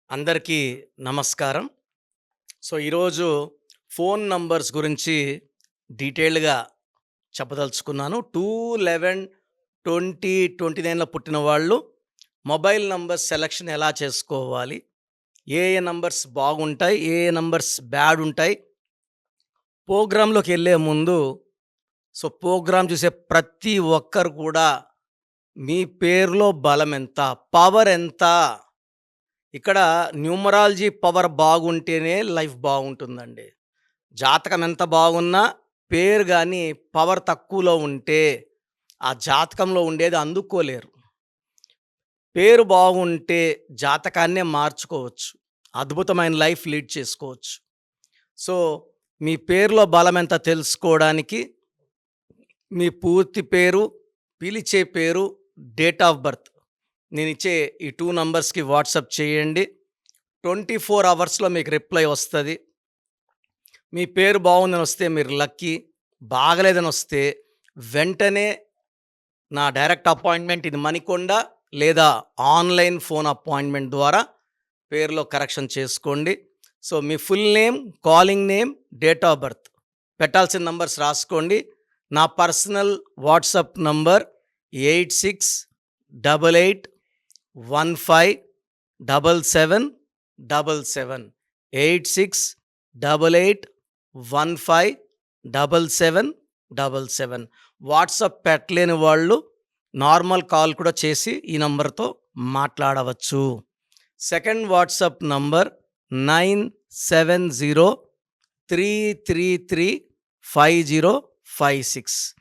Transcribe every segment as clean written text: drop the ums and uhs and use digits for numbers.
అందరికీ నమస్కారం. ఈరోజు ఫోన్ నంబర్స్ గురించి డీటెయిల్డ్‌గా చెప్పదలుచుకున్నాను. 2/11/2029లో పుట్టిన వాళ్ళు మొబైల్ నంబర్ సెలక్షన్ ఎలా చేసుకోవాలి? ఏ నంబర్స్ బాగుంటాయి? ఏ నంబర్స్ బ్యాడ్ ఉంటాయి? ప్రోగ్రామ్‌లోకెళ్ళే ముందు ప్రోగ్రామ్ చూసే ప్రతి ఒక్కరు కూడా మీ పేరులో బలం ఎంత? పవర్ ఎంత? ఇక్కడ న్యూమరాలజీ పవర్ బాగుంటేనే లైఫ్ బాగుంటుందండి. జాతకం ఎంత బాగున్నా పేరు గాని పవర్ తక్కువలో ఉంటే ఆ జాతకంలో ఉండేది అందుకోలేరు. పేరు బాగుంటే జాతకాన్నే మార్చుకోవచ్చు. అద్భుతమైన లైఫ్ లీడ్ చేసుకోవచ్చు. సో, మీ పేరులో బలం ఎంత తెలుసుకోవడానికి మీ పూర్తి పేరు, పిలిచే పేరు, డేట్ ఆఫ్ బర్త్ నేనిచ్చే ఈ 2 నంబర్స్‌కి వాట్సాప్ చేయండి. 24 అవర్స్‌లో మీకు రిప్లై వస్తది. మీ పేరు బాగుందని వస్తే మీరు లక్కీ. బాగలేదని వస్తే వెంటనే నా డైరెక్ట్ అపాయింట్మెంట్ ఇది మణికొండ లేదా ఆన్‌లైన్ ఫోన్ అపాయింట్మెంట్ ద్వారా పేరులో కరెక్షన్ చేసుకోండి. మీ full name, calling name, date of birth పెట్టాల్సిన నంబర్స్ రాసుకోండి. నా పర్సనల్ వాట్సాప్ నంబర్ 8688157777 8688157777. వాట్సాప్ పెట్టలేని వాళ్ళు నార్మల్ కాల్ కూడా చేసి ఈ నంబర్‌తో మాట్లాడవచ్చు. Second WhatsApp number 9703335056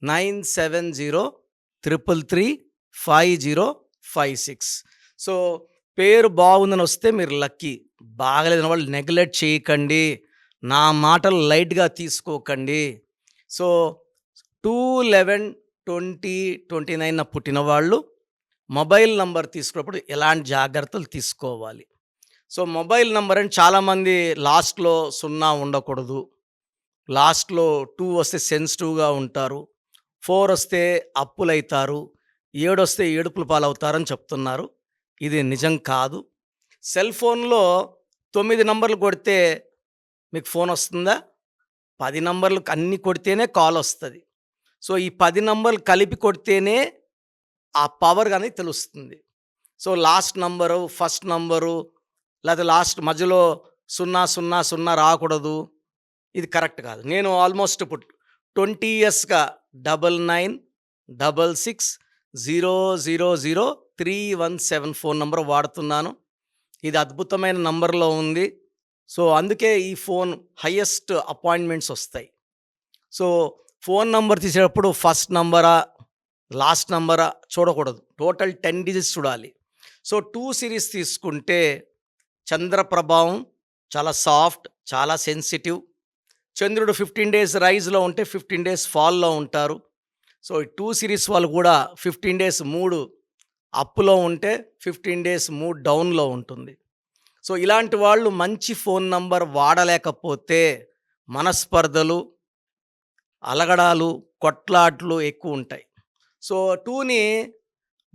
9703335056. సో, పేరు బాగుందని వస్తే మీరు లక్కీ. బాగలేదని వాళ్ళు నెగ్లెక్ట్ చేయకండి. నా మాటలు లైట్‌గా తీసుకోకండి. సో, 2/11/2029 పుట్టిన వాళ్ళు మొబైల్ నంబర్ తీసుకున్నప్పుడు ఎలాంటి జాగ్రత్తలు తీసుకోవాలి? మొబైల్ నంబర్ అని చాలామంది లాస్ట్‌లో 0 ఉండకూడదు. లాస్ట్‌లో 2 వస్తే సెన్సిటివ్‌గా ఉంటారు. 4 వస్తే అప్పులైతారు. 7 వస్తే ఏడుపుల పాలవుతారని చెప్తున్నారు. ఇది నిజం కాదు. సెల్ ఫోన్‌లో 9 నంబర్లు కొడితే మీకు ఫోన్ వస్తుందా? 10 నంబర్లు అన్నీ కొడితేనే కాల్ వస్తది. ఈ 10 నంబర్లు కలిపి కొడితేనే ఆ పవర్ అనేది తెలుస్తుంది. లాస్ట్ నంబరు, ఫస్ట్ నంబరు లేతే లాస్ట్ మధ్యలో 000 రాకూడదు. ఇది కరెక్ట్ కాదు. నేను ఆల్మోస్ట్ ఇప్పుడు 20 ఇయర్స్‌గా 9966600317 ఫోన్ నంబర్ వాడుతున్నాను. ఇది అద్భుతమైన నంబర్‌లో ఉంది. అందుకే ఈ ఫోన్ హైయెస్ట్ అపాయింట్మెంట్స్ వస్తాయి. సో, ఫోన్ నంబర్ తీసేటప్పుడు ఫస్ట్ నంబరా, లాస్ట్ నంబరా చూడకూడదు. టోటల్ 10 డిజిట్స్ చూడాలి. 2 సిరీస్ తీసుకుంటే చంద్ర ప్రభావం చాలా సాఫ్ట్, చాలా సెన్సిటివ్. చంద్రుడు 15 డేస్ రైజ్‌లో ఉంటే 15 డేస్ ఫాల్‌లో ఉంటారు. ఈ 2 సిరీస్ వాళ్ళు కూడా 15 డేస్ మూడ్ అప్‌లో ఉంటే 15 డేస్ మూడ్ డౌన్‌లో ఉంటుంది. ఇలాంటి వాళ్ళు మంచి ఫోన్ నంబర్ వాడలేకపోతే మనస్పర్ధలు, అలగడాలు, కొట్లాట్లు ఎక్కువుంటాయి. 2ని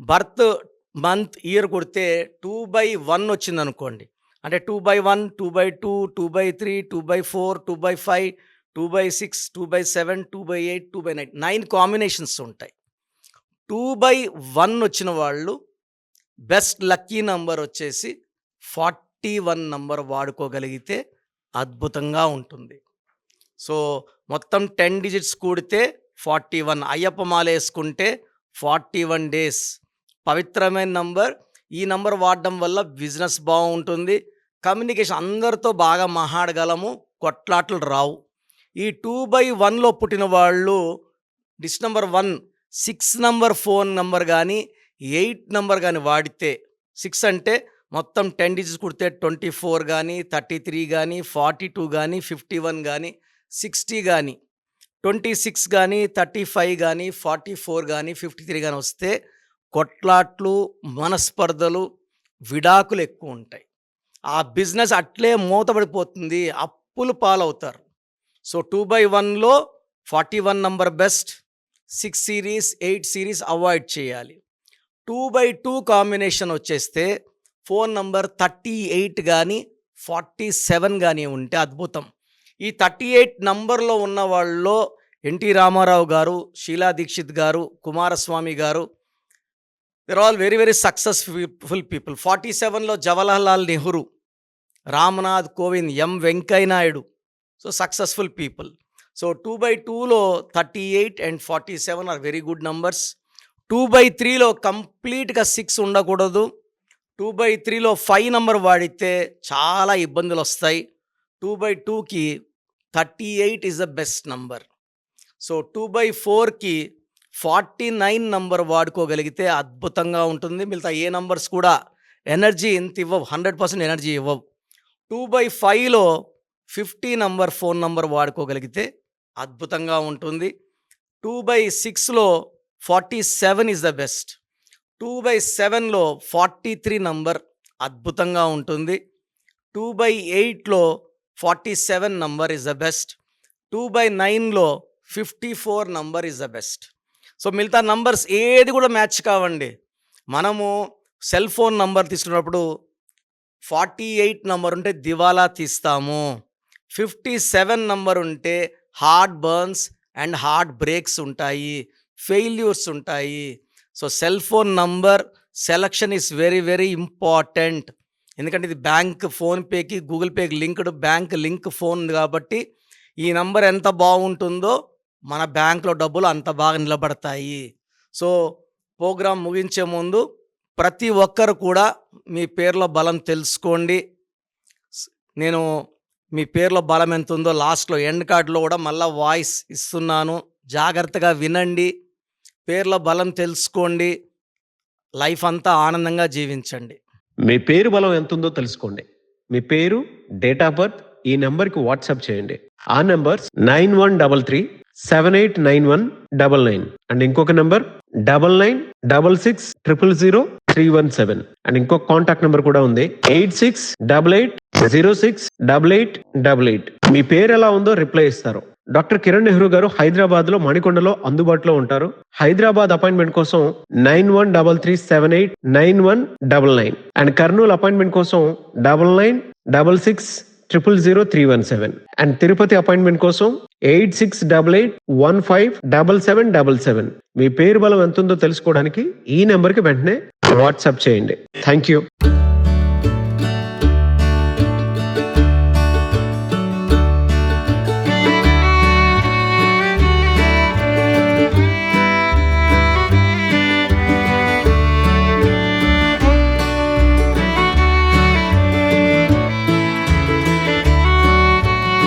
బర్త్ మంత్, ఇయర్ కొడితే 2/1 వచ్చిందనుకోండి. అంటే 2/1, 2/2, 2/3, 2/4, 2/5, 2/6, 2/7, 2/8, 2/9 9 కాంబినేషన్స్ ఉంటాయి. 2/1 వచ్చిన వాళ్ళు బెస్ట్ లక్కీ నంబర్ వచ్చేసి 41 నంబర్ వాడుకోగలిగితే అద్భుతంగా ఉంటుంది. మొత్తం 10 డిజిట్స్ కూడితే 41. అయ్యప్ప మాలేసుకుంటే 41 డేస్. పవిత్రమైన నంబర్. ఈ నంబర్ వాడడం వల్ల బిజినెస్ బాగుంటుంది. కమ్యూనికేషన్ అందరితో బాగా మాట్లాడగలము. కొట్లాటలు రావు. ఈ 2/1లో పుట్టిన వాళ్ళు dish number 1 6 number phone number గానీ, 8 నంబర్ గానీ వాడితే 6 అంటే మొత్తం 10 డిజిట్స్ కుడితే 24 గానీ, 33 గానీ, 42 గానీ, 51 గానీ, 60 గానీ, 26 గానీ, 35 గానీ, 44 గానీ, 53 గానీ వస్తే కొట్లాట్లు, మనస్పర్ధలు, విడాకులు ఎక్కువుంటాయి. ఆ బిజినెస్ అట్లే మూతపడిపోతుంది. అప్పుల పాలవుతారు. 2/1లో 41 number best. 6 series, 8 series avoid చేయాలి. 2/2 కాంబినేషన్ వచ్చేస్తే ఫోన్ నంబర్ 38 గానీ, 47 గానీ ఉంటే అద్భుతం. ఈ 38 నంబర్‌లో ఉన్న వాళ్ళలో ఎన్టీ రామారావు గారు, షీలా దీక్షిత్ గారు, కుమారస్వామి గారు, they are all very very successful people. 47లో Jawaharlal Nehru, Ramnath Kovind, M Venkaiah Naidu. So, successful people. So, 2/2లో 38 and 47 are very good numbers. 2/3లో కంప్లీట్‌గా 6 ఉండకూడదు. 2/3లో 5 నంబర్ వాడితే చాలా ఇబ్బందులొస్తాయి. 2/2కి 38 is the best number. So, 2/4కి 49 నంబర్ వాడుకోగలిగితే అద్భుతంగా ఉంటుంది. మిగతా ఏ నంబర్స్ కూడా ఎనర్జీ ఇంత ఇవ్వవు. 100% ఎనర్జీ ఇవ్వవు. 2/5లో 50 నంబర్ ఫోన్ నంబర్ వాడుకోగలిగితే అద్భుతంగా ఉంటుంది. 2/6లో 47 ఈజ్ ద బెస్ట్. 2/7లో 43 నంబర్ అద్భుతంగా ఉంటుంది. 2/8లో 47 నంబర్ ఈజ్ ద బెస్ట్. 2/9లో 54 number is the best. So, మిగతా నంబర్స్ ఏది కూడా మ్యాచ్ కావండి. మనము సెల్ ఫోన్ నంబర్ తీసుకున్నప్పుడు 48 నంబర్ ఉంటే దివాలా తీస్తాము. 57 నంబర్ ఉంటే heart burns and heart breaks ఉంటాయి, ఫెయిల్యూర్స్ ఉంటాయి. So, cell phone number selection is very very important. ఎందుకంటే ఇది బ్యాంక్ ఫోన్‌పేకి, గూగుల్ పేకి లింక్డ్ బ్యాంక్ లింక్ ఫోన్ కాబట్టి ఈ నంబర్ ఎంత బాగుంటుందో మన బ్యాంక్‌లో డబ్బులు అంత బాగా నిలబడతాయి. సో, ప్రోగ్రామ్ ముగించే ముందు ప్రతి ఒక్కరు కూడా మీ పేరులో బలం తెలుసుకోండి. నేను మీ పేరులో బలం ఎంత ఉందో లాస్ట్‌లో ఎండ్ కార్డ్‌లో కూడా మళ్ళా వాయిస్ ఇస్తున్నాను. జాగ్రత్తగా వినండి. పేరులో బలం తెలుసుకోండి. లైఫ్ అంతా ఆనందంగా జీవించండి. మీ పేరు బలం ఎంతుందో తెలుసుకోండి. మీ పేరు, డేట్ ఆఫ్ బర్త్ ఈ నెంబర్కి వాట్సాప్ చేయండి. ఆ నెంబర్ 9133789199 అండ్ ఇంకొక నెంబర్ 9966000317 అండ్ ఇంకొక కాంటాక్ట్ నెంబర్ కూడా ఉంది 8688068888. మీ పేరు ఎలా ఉందో రిప్లై ఇస్తారు. డాక్టర్ కిరణ్ నెహ్రూ గారు హైదరాబాద్ లో మణికొండలో అందుబాటులో ఉంటారు. హైదరాబాద్ అపాయింట్మెంట్ కోసం 9133789199 అండ్ కర్నూలు అపాయింట్మెంట్ కోసం 9966000317 అండ్ తిరుపతి అపాయింట్మెంట్ కోసం 8688157777. మీ పేరు బలం ఎంతుందో తెలుసుకోవడానికి ఈ నెంబర్కి వెంటనే వాట్సాప్ చేయండి. Thank you.